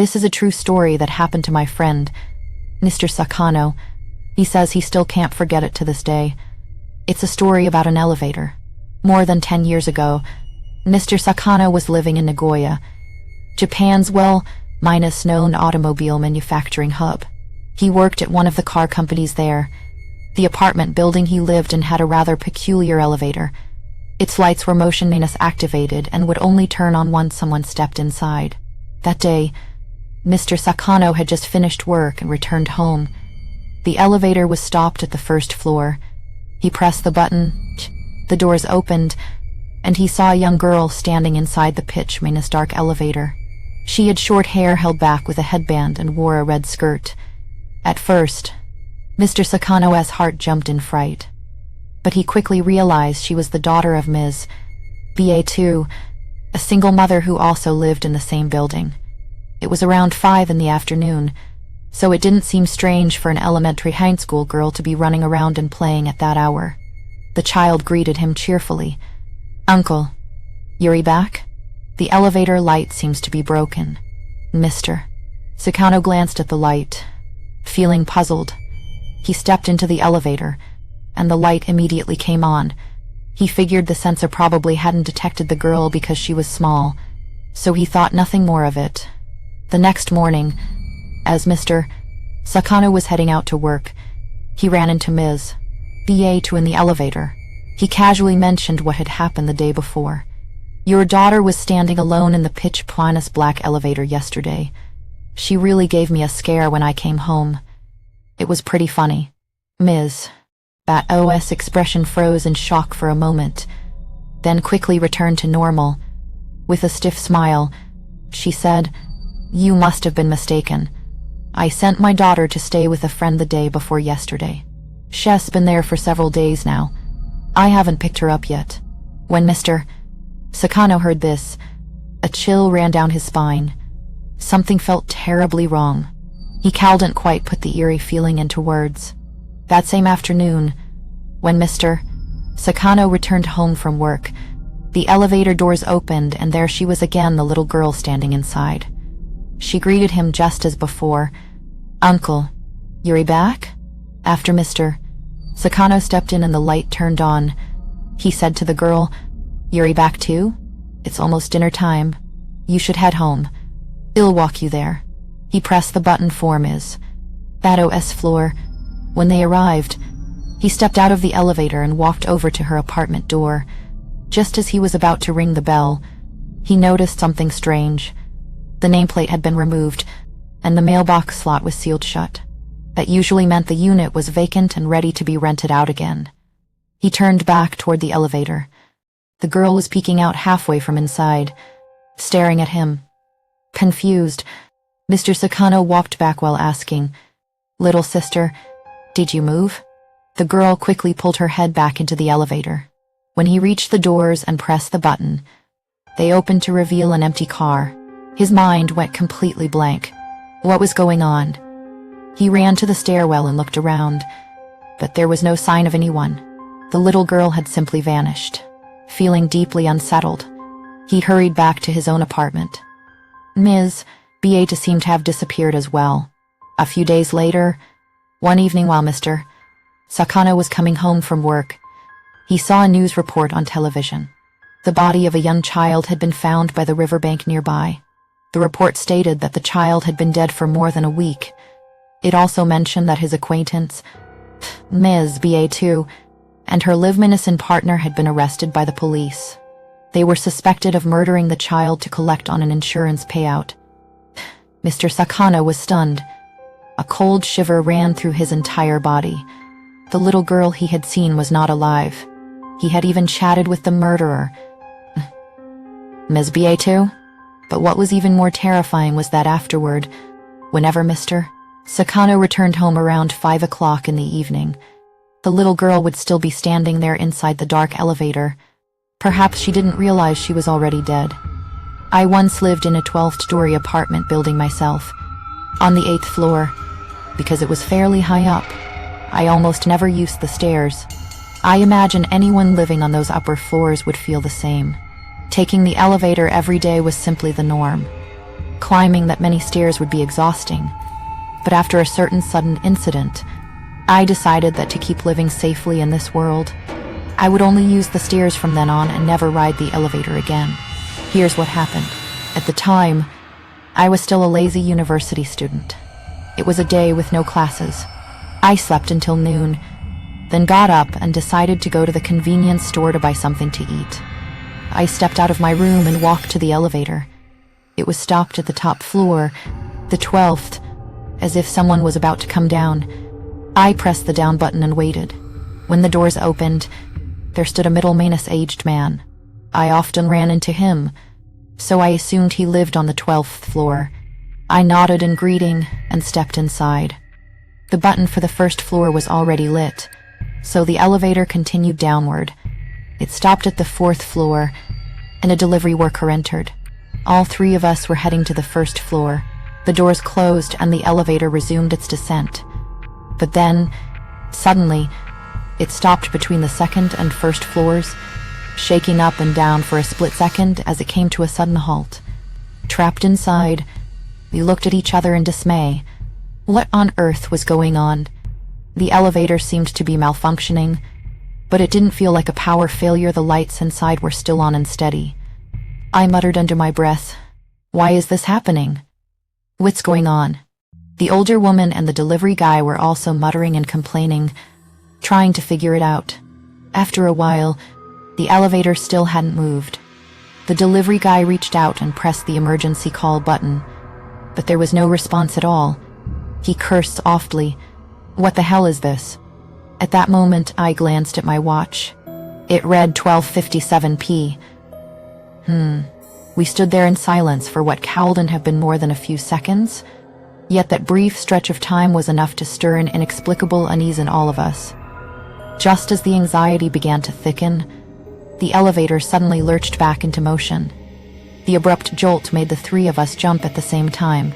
This is a true story that happened to my friend, Mr. Sakano. He says he still can't forget it to this day. It's a story about an elevator. More than 10 years ago, Mr. Sakano was living in Nagoya, Japan's minus known automobile manufacturing hub. He worked at one of the car companies there. The apartment building he lived in had a rather peculiar elevator. Its lights were motion activated and would only turn on once someone stepped inside. That day, Mr. Sakano had just finished work and returned home. The elevator was stopped at the first floor. He pressed the button, the doors opened, and he saw a young girl standing inside the pitch-dark elevator. She had short hair held back with a headband and wore a red skirt. At first, Mr. Sakano's heart jumped in fright. But he quickly realized she was the daughter of Ms. BA2, a single mother who also lived in the same building. It was around 5 in the afternoon, so it didn't seem strange for an elementary high school girl to be running around and playing at that hour. The child greeted him cheerfully. "Uncle, Yuri back? The elevator light seems to be broken." Mr. Sakano glanced at the light. Feeling puzzled, he stepped into the elevator, and the light immediately came on. He figured the sensor probably hadn't detected the girl because she was small, so he thought nothing more of it. The next morning, as Mr. Sakano was heading out to work, he ran into Ms. BA2 in the elevator. He casually mentioned what had happened the day before. "Your daughter was standing alone in the pitch-black elevator yesterday. She really gave me a scare when I came home. It was pretty funny." Ms. BA2's expression froze in shock for a moment, then quickly returned to normal. With a stiff smile, she said, "You must have been mistaken. I sent my daughter to stay with a friend the day before yesterday. She's been there for several days now. I haven't picked her up yet." When Mr. Sakano heard this, a chill ran down his spine. Something felt terribly wrong. He couldn't quite put the eerie feeling into words. That same afternoon, when Mr. Sakano returned home from work, the elevator doors opened and there she was again, the little girl standing inside. She greeted him just as before. "Uncle, Yuri back?" After Mr. Sakano stepped in and the light turned on, he said to the girl, "Yuri back too? It's almost dinner time. You should head home. I'll walk you there." He pressed the button for Ms. BA2's floor. When they arrived, he stepped out of the elevator and walked over to her apartment door. Just as he was about to ring the bell, he noticed something strange. The nameplate had been removed, and the mailbox slot was sealed shut. That usually meant the unit was vacant and ready to be rented out again. He turned back toward the elevator. The girl was peeking out halfway from inside, staring at him. Confused, Mr. Sakano walked back while asking, "Little sister, did you move?" The girl quickly pulled her head back into the elevator. When he reached the doors and pressed the button, they opened to reveal an empty car. His mind went completely blank. What was going on? He ran to the stairwell and looked around, but there was no sign of anyone. The little girl had simply vanished. Feeling deeply unsettled, he hurried back to his own apartment. Ms. BA2 seemed to have disappeared as well. A few days later, one evening while Mr. Sakano was coming home from work, he saw a news report on television. The body of a young child had been found by the riverbank nearby. The report stated that the child had been dead for more than a week. It also mentioned that his acquaintance, Ms. BA2, and her live-innocent partner had been arrested by the police. They were suspected of murdering the child to collect on an insurance payout. Mr. Sakano was stunned. A cold shiver ran through his entire body. The little girl he had seen was not alive. He had even chatted with the murderer, Ms. BA2. But what was even more terrifying was that afterward, whenever Mr. Sakano returned home around 5 o'clock in the evening, the little girl would still be standing there inside the dark elevator. Perhaps she didn't realize she was already dead. I once lived in a 12th-story apartment building myself, on the 8th floor, because it was fairly high up. I almost never used the stairs. I imagine anyone living on those upper floors would feel the same. Taking the elevator every day was simply the norm. climbing that many stairs would be exhausting. But after a certain sudden incident, I decided that to keep living safely in this world, I would only use the stairs from then on and never ride the elevator again. Here's what happened. At the time, I was still a lazy university student. It was a day with no classes. I slept until noon, then got up and decided to go to the convenience store to buy something to eat. I stepped out of my room and walked to the elevator. It was stopped at the top floor, the 12th, as if someone was about to come down. I pressed the down button and waited. When the doors opened, there stood a middle-aged man. I often ran into him, so I assumed he lived on the 12th floor. I nodded in greeting and stepped inside. The button for the first floor was already lit, so the elevator continued downward. It stopped at the 4th floor, and a delivery worker entered. All three of us were heading to the first floor. The doors closed and the elevator resumed its descent. But then, suddenly, it stopped between the 2nd and 1st floors, shaking up and down for a split second as it came to a sudden halt. Trapped inside, we looked at each other in dismay. What on earth was going on? The elevator seemed to be malfunctioning, but it didn't feel like a power failure. The lights inside were still on and steady. I muttered under my breath, "Why is this happening? What's going on?" The older woman and the delivery guy were also muttering and complaining, trying to figure it out. After a while, the elevator still hadn't moved. The delivery guy reached out and pressed the emergency call button, but there was no response at all. He cursed softly. "What the hell is this?" At that moment, I glanced at my watch. It read 12:57 p. We stood there in silence for what couldn't have been more than a few seconds, yet that brief stretch of time was enough to stir an inexplicable unease in all of us. Just as the anxiety began to thicken, the elevator suddenly lurched back into motion. The abrupt jolt made the three of us jump at the same time,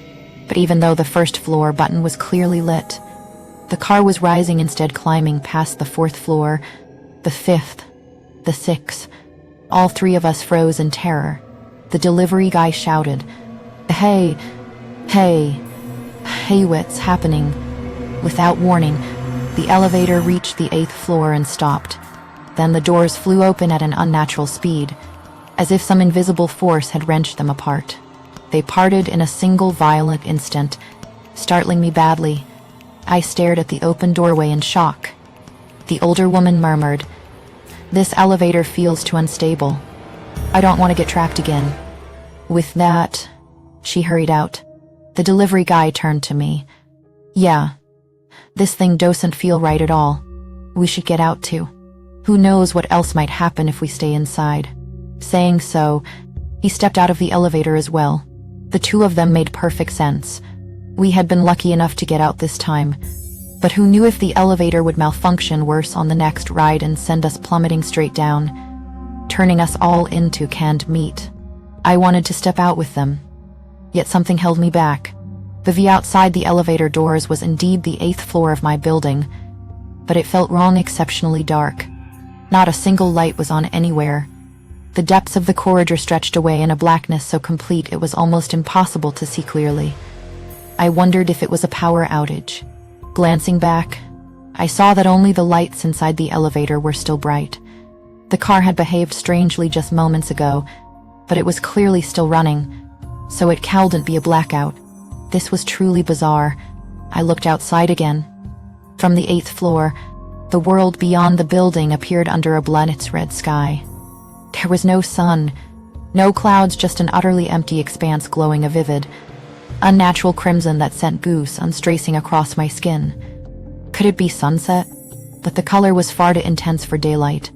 but even though the 1st floor button was clearly lit, the car was rising instead, climbing past the 4th floor, the 5th, the 6th. All three of us froze in terror. The delivery guy shouted, Hey, what's happening?" Without warning, the elevator reached the 8th floor and stopped. Then the doors flew open at an unnatural speed, as if some invisible force had wrenched them apart. They parted in a single violent instant, startling me badly. I stared at the open doorway in shock. The older woman murmured, "This elevator feels too unstable. I don't want to get trapped again." With that, she hurried out. The delivery guy turned to me. "Yeah, this thing doesn't feel right at all. We should get out too. Who knows what else might happen if we stay inside." Saying so, he stepped out of the elevator as well. The two of them made perfect sense. We had been lucky enough to get out this time, but who knew if the elevator would malfunction worse on the next ride and send us plummeting straight down, turning us all into canned meat. I wanted to step out with them, yet something held me back. The view outside the elevator doors was indeed the 8th floor of my building, but it felt wrong, exceptionally dark. Not a single light was on anywhere. The depths of the corridor stretched away in a blackness so complete it was almost impossible to see clearly. I wondered if it was a power outage. Glancing back, I saw that only the lights inside the elevator were still bright. The car had behaved strangely just moments ago, but it was clearly still running, so it couldn't be a blackout. This was truly bizarre. I looked outside again. From the 8th floor, the world beyond the building appeared under a blood-red sky. There was no sun, no clouds, just an utterly empty expanse glowing a vivid, unnatural crimson that sent goosebumps racing across my skin. Could it be sunset? But the color was far too intense for daylight,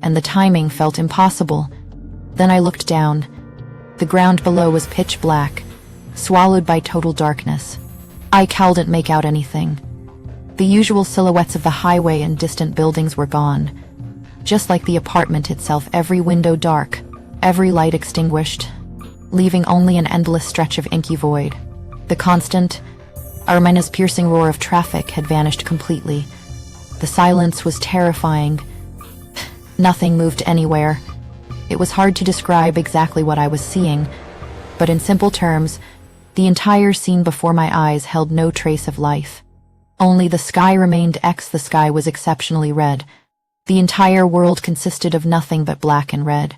and the timing felt impossible. Then I looked down. The ground below was pitch black, swallowed by total darkness. I couldn't make out anything. The usual silhouettes of the highway and distant buildings were gone. Just like the apartment itself, every window dark, every light extinguished, leaving only an endless stretch of inky void. The constant, ominous piercing roar of traffic had vanished completely. The silence was terrifying. Nothing moved anywhere. It was hard to describe exactly what I was seeing, but in simple terms, The entire scene before my eyes held no trace of life. Only the sky remained. The sky was exceptionally red. The entire world consisted of nothing but black and red.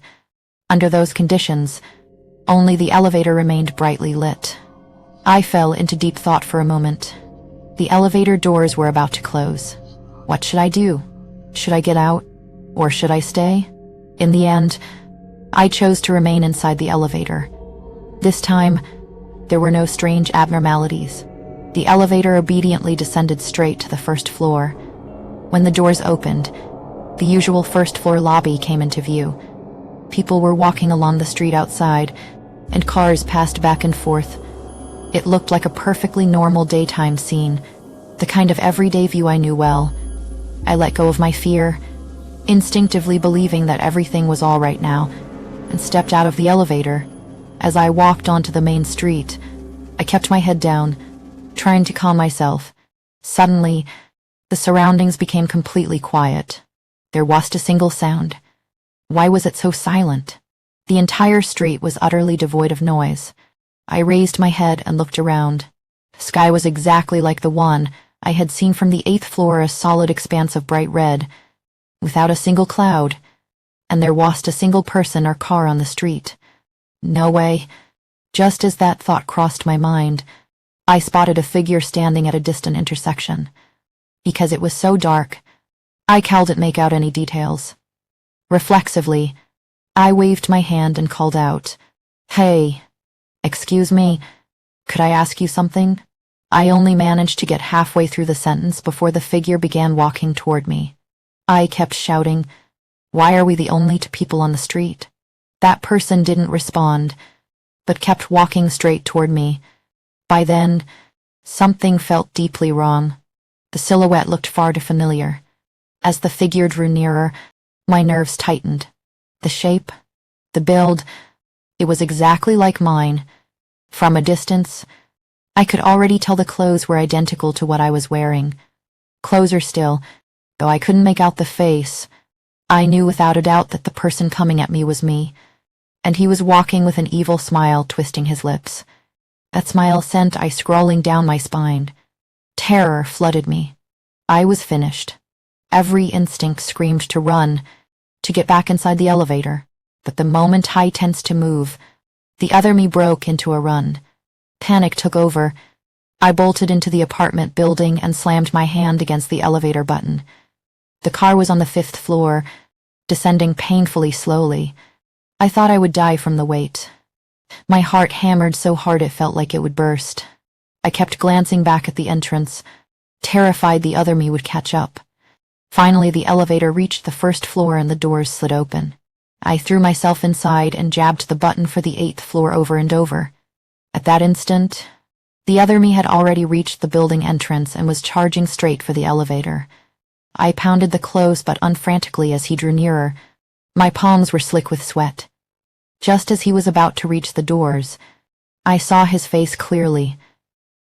Under those conditions, only the elevator remained brightly lit. I fell into deep thought for a moment. The elevator doors were about to close. What should I do? Should I get out? Or should I stay? In the end, I chose to remain inside the elevator. This time, there were no strange abnormalities. The elevator obediently descended straight to the first floor. When the doors opened, the usual first-floor lobby came into view. People were walking along the street outside, and cars passed back and forth. It looked like a perfectly normal daytime scene, the kind of everyday view I knew well. I let go of my fear, instinctively believing that everything was all right now, and stepped out of the elevator. As I walked onto the main street, I kept my head down, trying to calm myself. Suddenly, the surroundings became completely quiet. There wasn't a single sound. Why was it so silent? The entire street was utterly devoid of noise. I raised my head and looked around. The sky was exactly like the one I had seen from the 8th floor, a solid expanse of bright red, without a single cloud, and there wasn't a single person or car on the street. No way. Just as that thought crossed my mind, I spotted a figure standing at a distant intersection. Because it was so dark, I couldn't make out any details. Reflexively, I waved my hand and called out, "Hey, excuse me, could I ask you something?" I only managed to get halfway through the sentence before the figure began walking toward me. I kept shouting, "Why are we the only two people on the street?" That person didn't respond, but kept walking straight toward me. By then, something felt deeply wrong. The silhouette looked far too familiar. As the figure drew nearer, my nerves tightened. The shape, the build, it was exactly like mine. From a distance, I could already tell the clothes were identical to what I was wearing. Closer still, though I couldn't make out the face, I knew without a doubt that the person coming at me was me, and he was walking with an evil smile twisting his lips. That smile sent ice crawling down my spine. Terror flooded me. I was finished. Every instinct screamed to run, to get back inside the elevator, but the moment I tensed to move, the other me broke into a run. Panic took over. I bolted into the apartment building and slammed my hand against the elevator button. The car was on the 5th floor, descending painfully slowly. I thought I would die from the weight. My heart hammered so hard it felt like it would burst. I kept glancing back at the entrance, terrified the other me would catch up. Finally, the elevator reached the 1st floor and the doors slid open. I threw myself inside and jabbed the button for the 8th floor over and over. At that instant, the other me had already reached the building entrance and was charging straight for the elevator. I pounded the close button frantically as he drew nearer. My palms were slick with sweat. Just as he was about to reach the doors, I saw his face clearly.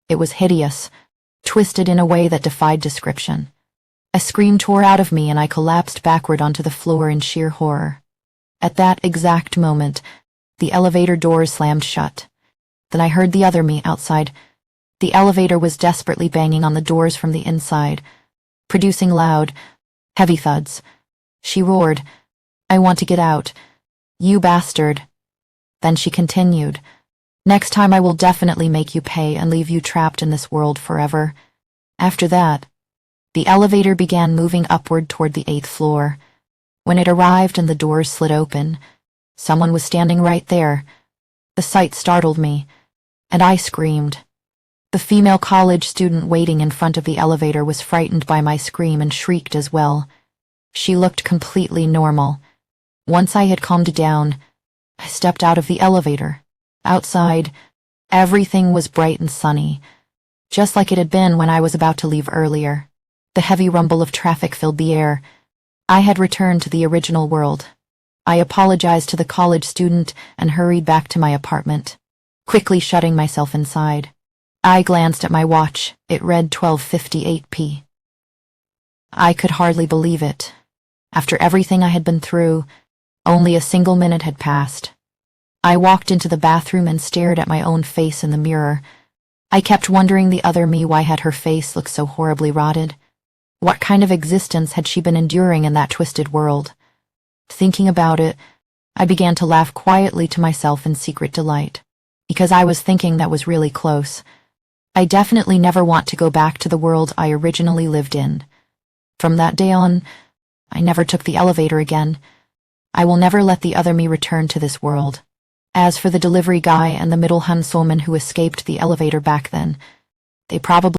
It was hideous, twisted in a way that defied description. A scream tore out of me and I collapsed backward onto the floor in sheer horror. At that exact moment, the elevator doors slammed shut. Then I heard the other me outside. The elevator was desperately banging on the doors from the inside, producing loud, heavy thuds. She roared, "I want to get out. You bastard." Then she continued, "Next time I will definitely make you pay and leave you trapped in this world forever." After that, the elevator began moving upward toward the 8th floor. When it arrived and the doors slid open, someone was standing right there. The sight startled me, and I screamed. The female college student waiting in front of the elevator was frightened by my scream and shrieked as well. She looked completely normal. Once I had calmed down, I stepped out of the elevator. Outside, everything was bright and sunny, just like it had been when I was about to leave earlier. The heavy rumble of traffic filled the air. I had returned to the original world. I apologized to the college student and hurried back to my apartment, quickly shutting myself inside. I glanced at my watch. It read 12:58 p.m. I could hardly believe it. After everything I had been through, only a single minute had passed. I walked into the bathroom and stared at my own face in the mirror. I kept wondering the other me why had her face looked so horribly rotted. What kind of existence had she been enduring in that twisted world? Thinking about it, I began to laugh quietly to myself in secret delight, because I was thinking that was really close. I definitely never want to go back to the world I originally lived in. From that day on, I never took the elevator again. I will never let the other me return to this world. As for the delivery guy and the middle handswoman who escaped the elevator back then, they probably